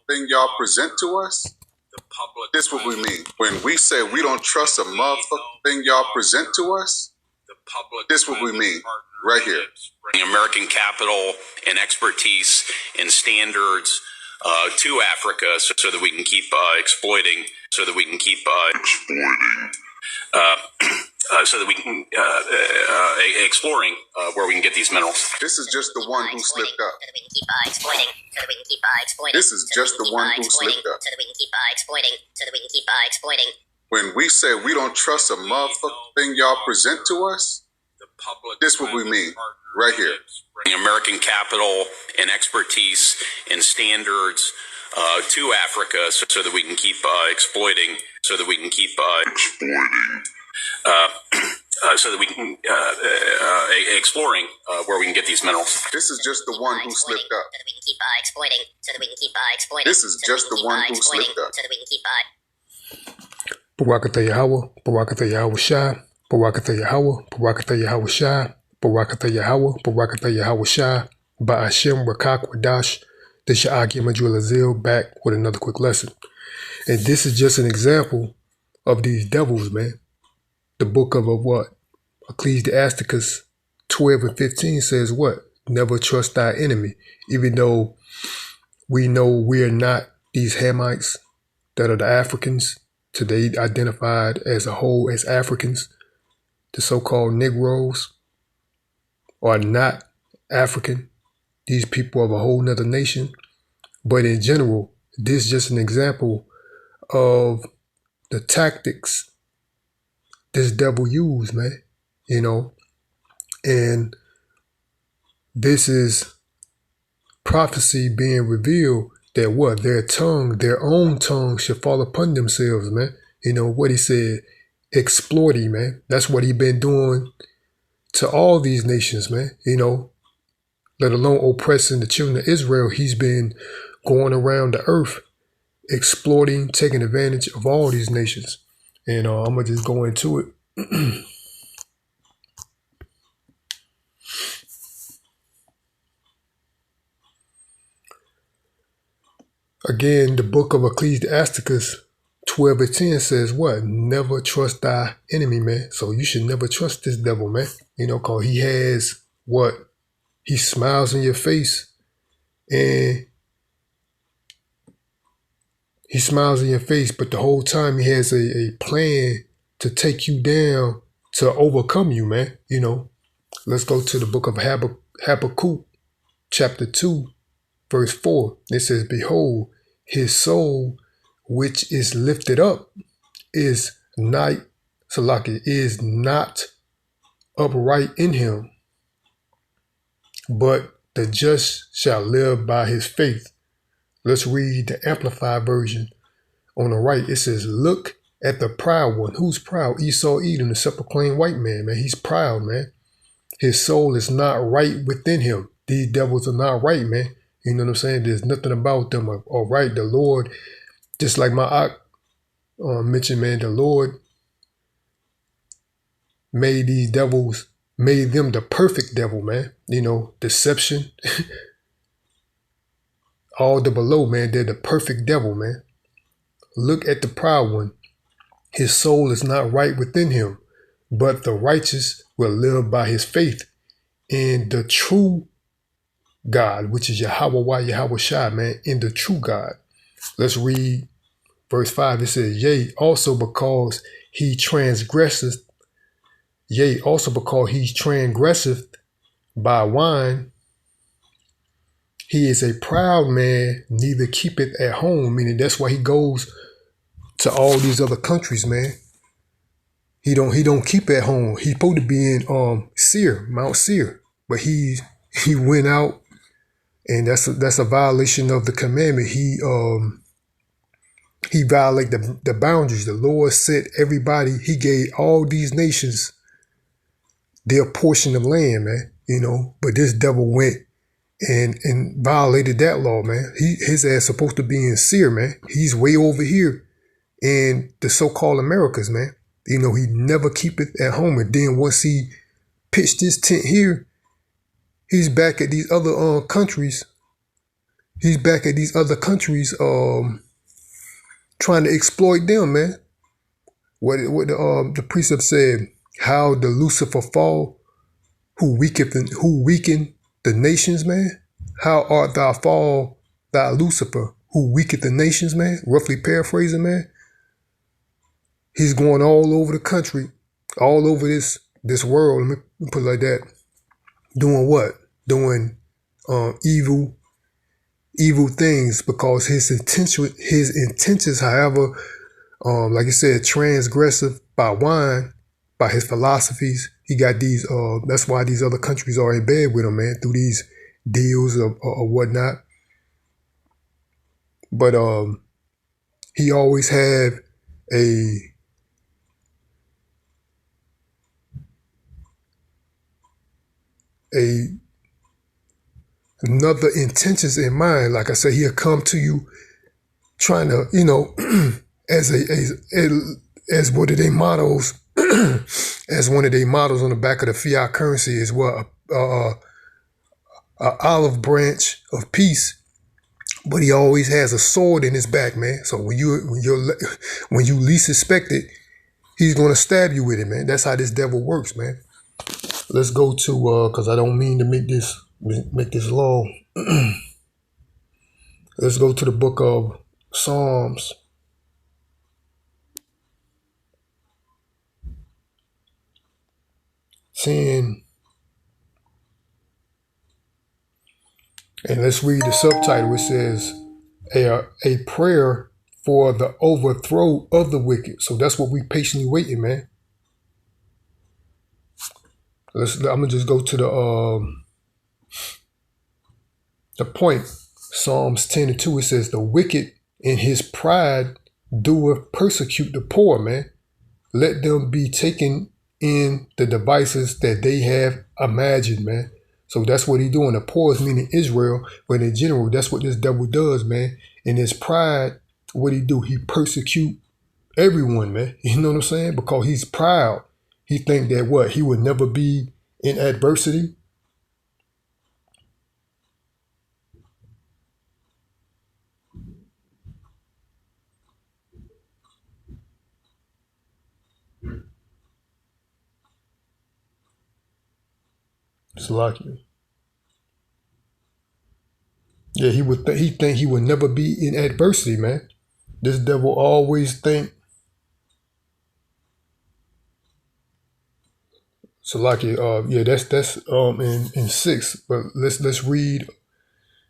thing y'all present to us, this what we mean. When we say we don't trust a motherfucking thing y'all present to us, this what we mean right here. American capital and expertise and standards to Africa so that we can keep exploiting, so that we can keep exploring where we can get these minerals. This is just the one who slipped up. So that we can keep exploiting. So that we can keep exploiting. This is just the one who slipped up. So that we can keep exploiting. So that we can keep exploiting. When we say we don't trust a motherfucking thing y'all present to us, this what we mean right here. American capital and expertise and standards to Africa so that we can keep exploiting, so that we can keep so that we can exploring where we can get these minerals. This is just the one who slipped up. So that we can keep exploiting. So that we can keep exploiting. This is just the one who slipped up. So that we can keep Barakatha Yahweh, Barakatha Yahweh Shai, Barakatha Yahweh, Barakatha Yahweh Shai, Barakatha Yahweh, Barakatha Yahweh Shai, Ba'ashem Rakak Wadash, the Sha'aki Majul Azil, back with another quick lesson. And this is just an example of these devils, man. The book of what? Ecclesiasticus 12 and 15 says what? Never trust thy enemy. Even though we know we're not these Hamites that are the Africans, today identified as a whole as Africans, the so-called Negroes are not African. These people of a whole nother nation. But in general, this is just an example of the tactics this devil used, man. You know, and this is prophecy being revealed that what? Their own tongue should fall upon themselves, man. You know what he said, exploiting, man. That's what he been doing to all these nations, man. You know, let alone oppressing the children of Israel. He's been going around the earth, exploiting, taking advantage of all these nations. And I'm going to just go into it. Again, the book of Ecclesiasticus 12 and 10 says what? Never trust thy enemy, man. So you should never trust this devil, man. You know, because he has what? He smiles in your face and he smiles in your face, but the whole time he has a plan to take you down, to overcome you, man. You know, let's go to the book of Habakkuk, chapter 2, verse 4. It says, behold, his soul, which is lifted up, is not upright in him, but the just shall live by his faith. Let's read the Amplified version. On the right, it says, look at the proud one. Who's proud? Esau Edom, the self-proclaimed white man, man. He's proud, man. His soul is not right within him. These devils are not right, man. You know what I'm saying? There's nothing about them are right. The Lord, just like my mentioned, man, the Lord made these devils, made them the perfect devil, man. You know, deception. All the below, man, they're the perfect devil, man. Look at the proud one. His soul is not right within him, but the righteous will live by his faith in the true God, which is Yahweh Shai, man, in the true God. Let's read verse 5. It says, yea, also because he transgresseth by wine, he is a proud man, neither keepeth at home. Meaning that's why he goes to all these other countries, man. He don't keep at home. He's supposed to be in Seir, Mount Seir, but he went out, and that's a violation of the commandment. He violated the boundaries. The Lord set everybody. He gave all these nations their portion of land, man. You know, but this devil went and violated that law, man. His ass supposed to be in Seir, man. He's way over here in the so-called Americas, man. You know, he never keep it at home. And then once he pitched his tent here, he's back at these other countries. He's back at these other countries, trying to exploit them, man. What the precept said, how the Lucifer fall, who weakened the nations, man. How art thou fall, thou Lucifer, who weakened the nations, man? Roughly paraphrasing, man. He's going all over the country, all over this world. Let me put it like that. Doing what? Doing evil things, because his intentions, however, like I said, transgressive by wine, by his philosophies. He got these. That's why these other countries are in bed with him, man, through these deals or whatnot. But he always have another intentions in mind. Like I said, he'll come to you trying to, as one of their mottos, as one of their mottos on the back of the fiat currency is what, a olive branch of peace. But he always has a sword in his back, man. So when you least expect it, he's gonna stab you with it, man. That's how this devil works, man. Let's go to because I don't mean to make this long. Let's go to the book of Psalms. And let's read the subtitle. It says, a prayer for the overthrow of the wicked. So that's what we patiently waiting, man. I'm gonna just go to the point. Psalms 10:2. It says, the wicked in his pride doeth persecute the poor, man. Let them be taken in the devices that they have imagined, man. So that's what he's doing. The poor is meaning Israel, but in general, that's what this devil does, man. In his pride, what he do? He persecute everyone, man. You know what I'm saying? Because he's proud. He think that what? He would never be in adversity. It's lucky. Yeah, he think he would never be in adversity, man. This devil always think. So lucky. Yeah, that's in 6. But let's read.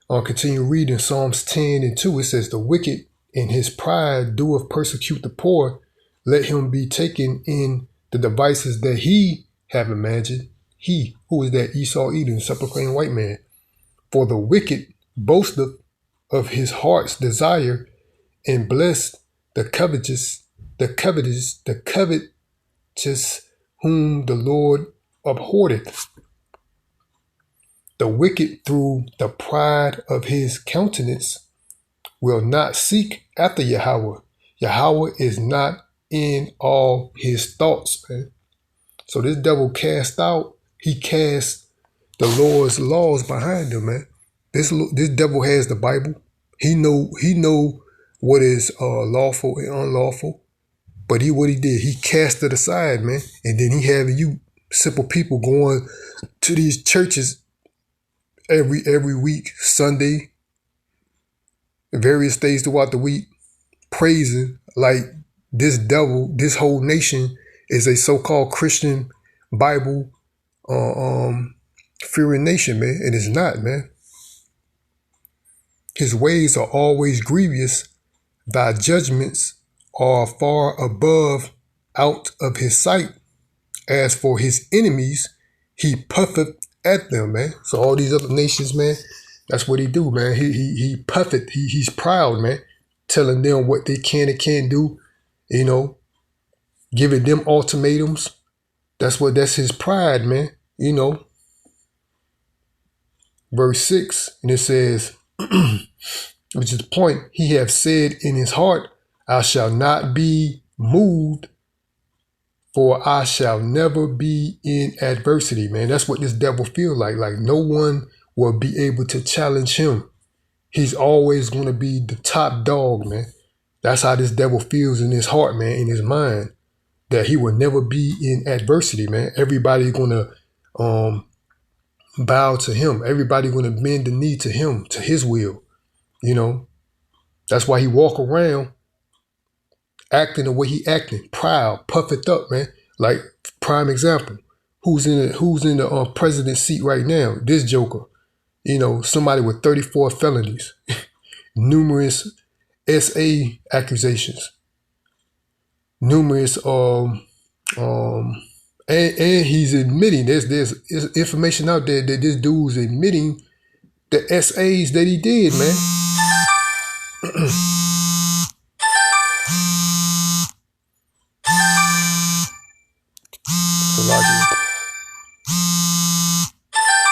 Continue reading Psalms 10:2. It says, the wicked in his pride doeth persecute the poor. Let him be taken in the devices that he have imagined. He, who is that? Esau Edom, sepulchral white man. For the wicked boasteth of his heart's desire, and blessed the covetous whom the Lord abhorreth. The wicked through the pride of his countenance will not seek after Yahweh. Yahweh is not in all his thoughts, man. So this devil he cast the Lord's laws behind him, man. This devil has the Bible. He know what is lawful and unlawful. But what he did, he cast it aside, man. And then he having you simple people going to these churches every week, Sunday, various days throughout the week, praising like this devil, this whole nation is a so-called Christian Bible fearing nation, man. And it's not, man. His ways are always grievous. Thy judgments are far above out of his sight. As for his enemies, he puffeth at them, man. So all these other nations, man, that's what he do, man. He puffeth. He's proud, man. Telling them what they can and can't do, giving them ultimatums. That's his pride, man. Verse 6, and it says, which is the point, he have said in his heart, I shall not be moved, for I shall never be in adversity, man. That's what this devil feel like. Like no one will be able to challenge him. He's always going to be the top dog, man. That's how this devil feels in his heart, man, in his mind, that he will never be in adversity, man. Everybody's going to bow to him. Everybody's going to bend the knee to him, to his will, you know. That's why he walk around acting the way he acting, proud, puffed up, man. Like, prime example, who's in the president's seat right now? This joker, you know, somebody with 34 felonies, numerous SA accusations, numerous and he's admitting there's information out there that this dude's admitting the SAs that he did, man.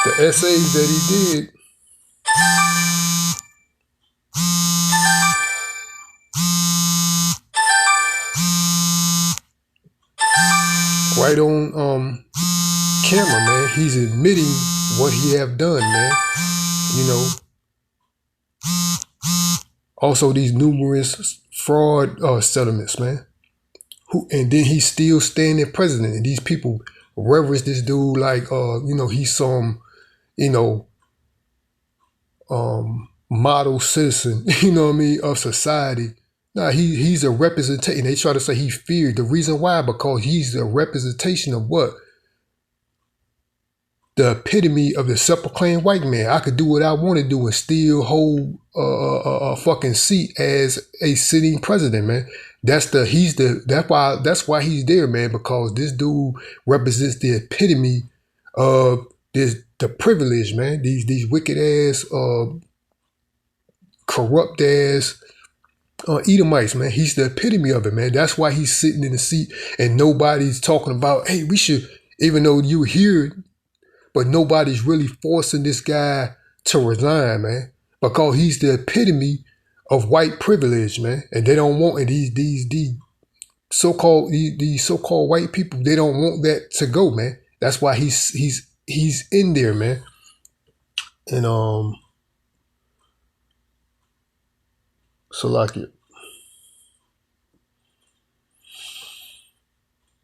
The essays that he did, right on camera, man. He's admitting what he have done, man. You know. Also, these numerous fraud settlements, man. And then he's still standing president, and these people reverence this dude like you know, he's some, you know, model citizen, you know what I mean, of society. Nah, he's a representation. They try to say he feared. The reason why, because he's a representation of what? The epitome of the self-proclaimed white man. I could do what I want to do and still hold a fucking seat as a sitting president, man. That's why he's there, man, because this dude represents the epitome of the privilege, man. These wicked ass, corrupt ass Edomites, man. He's the epitome of it, man. That's why he's sitting in the seat and nobody's talking about, hey, we should, even though you hear, but nobody's really forcing this guy to resign, man, because he's the epitome of white privilege, man. And they don't want it. These so-called white people, they don't want that to go, man. That's why he's in there, man. And Salakia.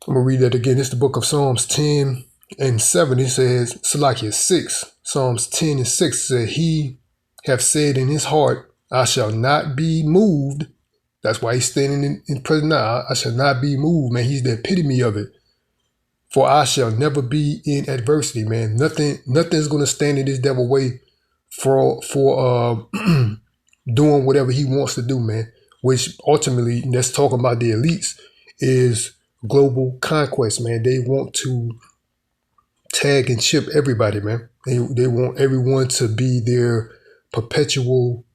I'm gonna read that again. It's the book of Psalms 10 and 7. It says, Salakia 6. Psalms 10 and 6 said, he have said in his heart, I shall not be moved. That's why he's standing in prison now. I shall not be moved, man. He's the epitome of it. For I shall never be in adversity, man. Nothing's gonna stand in this devil way for doing whatever he wants to do, man. Which ultimately, let's talk about the elites, is global conquest, man. They want to tag and chip everybody, man. They want everyone to be their perpetual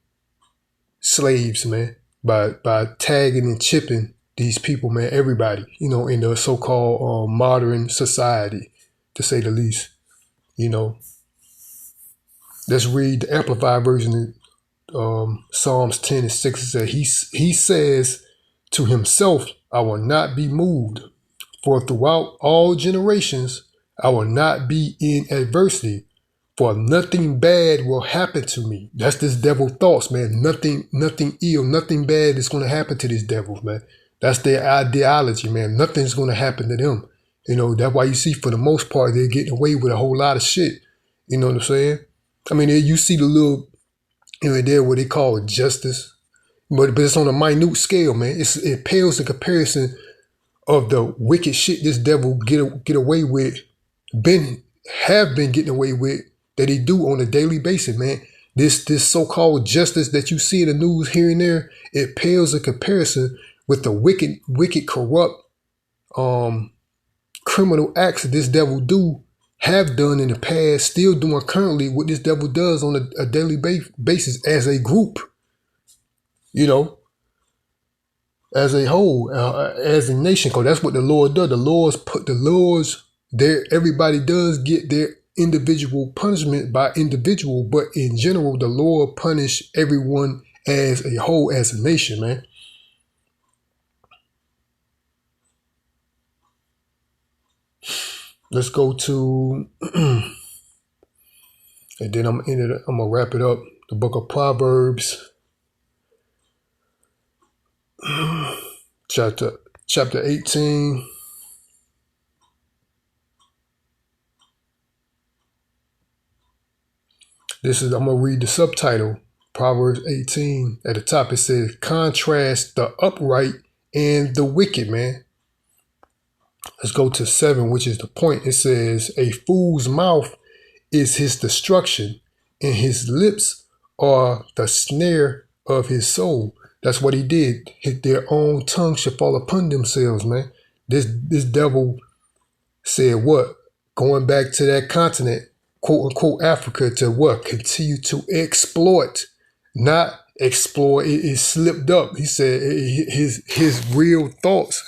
slaves, man. By tagging and chipping these people, man, everybody, you know, in the so-called modern society, to say the least, you know. Let's read the Amplified version of Psalms 10 and 6. It says, he says to himself, I will not be moved, for throughout all generations, I will not be in adversity, for nothing bad will happen to me. That's this devil thoughts, man. Nothing ill, nothing bad is going to happen to these devils, man. That's their ideology, man. Nothing's going to happen to them. You know, that's why you see, for the most part, they're getting away with a whole lot of shit. You know what I'm saying? I mean, you see the little, you know, there what they call justice, but it's on a minute scale, man. It pales in comparison of the wicked shit this devil get away with, have been getting away with, that he do on a daily basis, man. This so-called justice that you see in the news here and there, it pales in comparison with the wicked, corrupt, criminal acts that this devil have done in the past, still doing currently, what this devil does on a daily basis as a group, you know, as a whole, as a nation, because that's what the Lord does. The Lord's there. Everybody does get their individual punishment by individual, but in general, the Lord punish everyone as a whole, as a nation, man. Let's go to, and then I'm gonna wrap it up. the book of Proverbs, chapter 18. I'm going to read the subtitle, Proverbs 18. At the top it says, contrast the upright and the wicked, man. Let's go to 7, which is the point. It says, a fool's mouth is his destruction, and his lips are the snare of his soul. That's what he did. Their own tongue should fall upon themselves, man. This devil said what? Going back to that continent, quote unquote Africa, to what? Continue to exploit, not explore. It slipped up. He said his real thoughts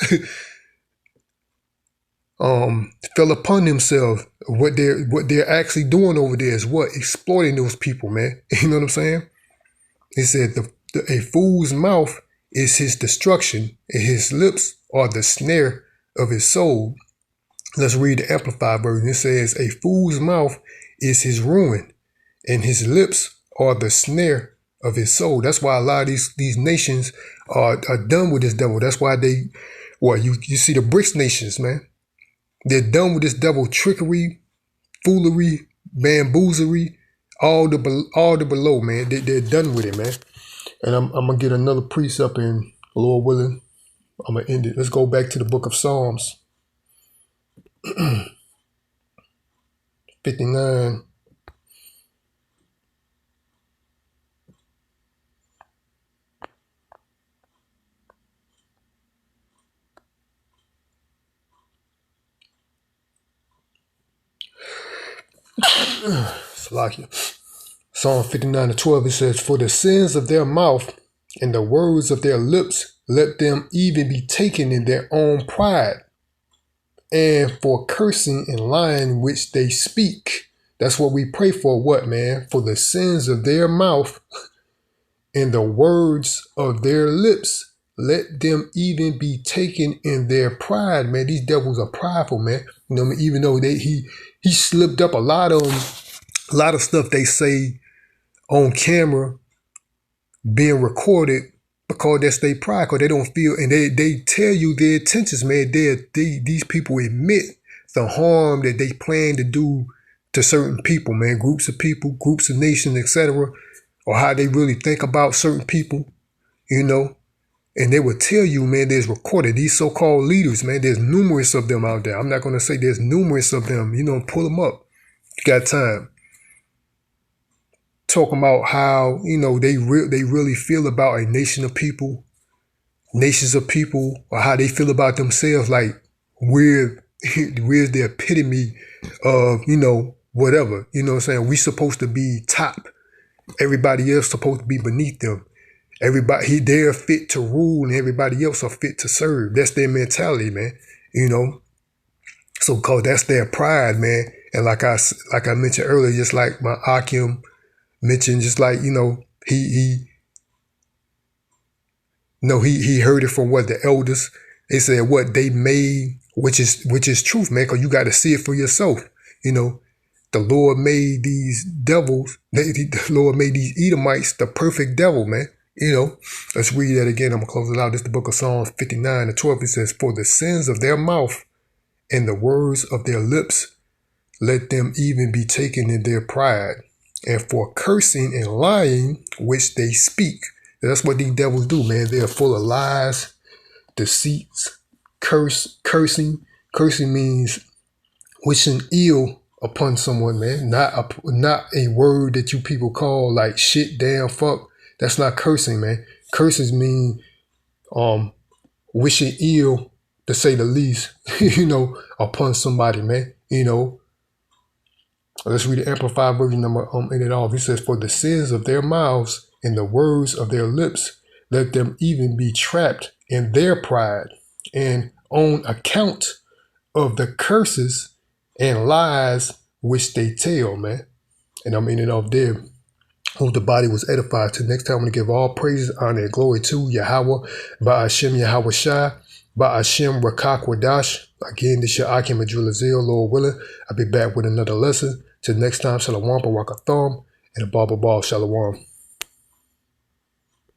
fell upon themselves. What they're actually doing over there is what? Exploiting those people, man. You know what I'm saying? He said a fool's mouth is his destruction, and his lips are the snare of his soul. Let's read the Amplified version. It says, a fool's mouth is his ruin, and his lips are the snare of his soul. That's why a lot of these nations are done with this devil. That's why you see the BRICS nations, man. They're done with this devil trickery, foolery, bamboozlery, all the below, man. They're done with it, man. And I'm going to get another precept in, Lord willing. I'm going to end it. Let's go back to the book of Psalms. 59. Psalm 59:12, it says, for the sins of their mouth and the words of their lips, let them even be taken in their own pride, and for cursing and lying which they speak. That's what we pray for, what, man? For the sins of their mouth and the words of their lips, let them even be taken in their pride, man. These devils are prideful, man. You know what I mean? Even though he slipped up a lot of stuff they say on camera being recorded, because that's their pride, because they don't feel, and they tell you their intentions, man. These people admit the harm that they plan to do to certain people, man, groups of people, groups of nations, etc., or how they really think about certain people, you know. And they will tell you, man, there's recorded, these so-called leaders, man, there's numerous of them out there. I'm not going to say there's numerous of them, you know, pull them up. You got time. Talking about how, you know, they really feel about a nation of people, nations of people, or how they feel about themselves, like where's the epitome of, you know, whatever, you know what I'm saying? We supposed to be top. Everybody else supposed to be beneath them. Everybody, they're fit to rule and everybody else are fit to serve. That's their mentality, man. You know? So, cause that's their pride, man. And like I mentioned earlier, just like my Akim mentioned, just like, you know, he heard it from what the elders, they said what they made, which is truth, man, cause you got to see it for yourself. You know, the Lord made these devils, the Lord made these Edomites the perfect devil, man. You know, let's read that again. I'm going to close it out. This is the book of Psalms 59:12. It says, for the sins of their mouth and the words of their lips, let them even be taken in their pride, and for cursing and lying which they speak. That's what these devils do, man. They're full of lies, deceits, cursing. Cursing means wishing ill upon someone, man. Not a word that you people call like shit, damn, fuck. That's not cursing, man. Curses mean wishing ill, to say the least, you know, upon somebody, man. You know. Let's read the Amplified version. In it all. He says, for the sins of their mouths and the words of their lips, let them even be trapped in their pride, and on account of the curses and lies which they tell, man. And I'm in it off there. Hope the body was edified. Till next time, I'm going to give all praises, honor, and glory to Yahweh, Ba'ashem Yahweh Shai, Ba'ashem Rakak Wadash. Again, this is your Akim Adulazil, Lord willing. I'll be back with another lesson. Till next time, Shalom, Barakatham, and a Baba Ball Shalom.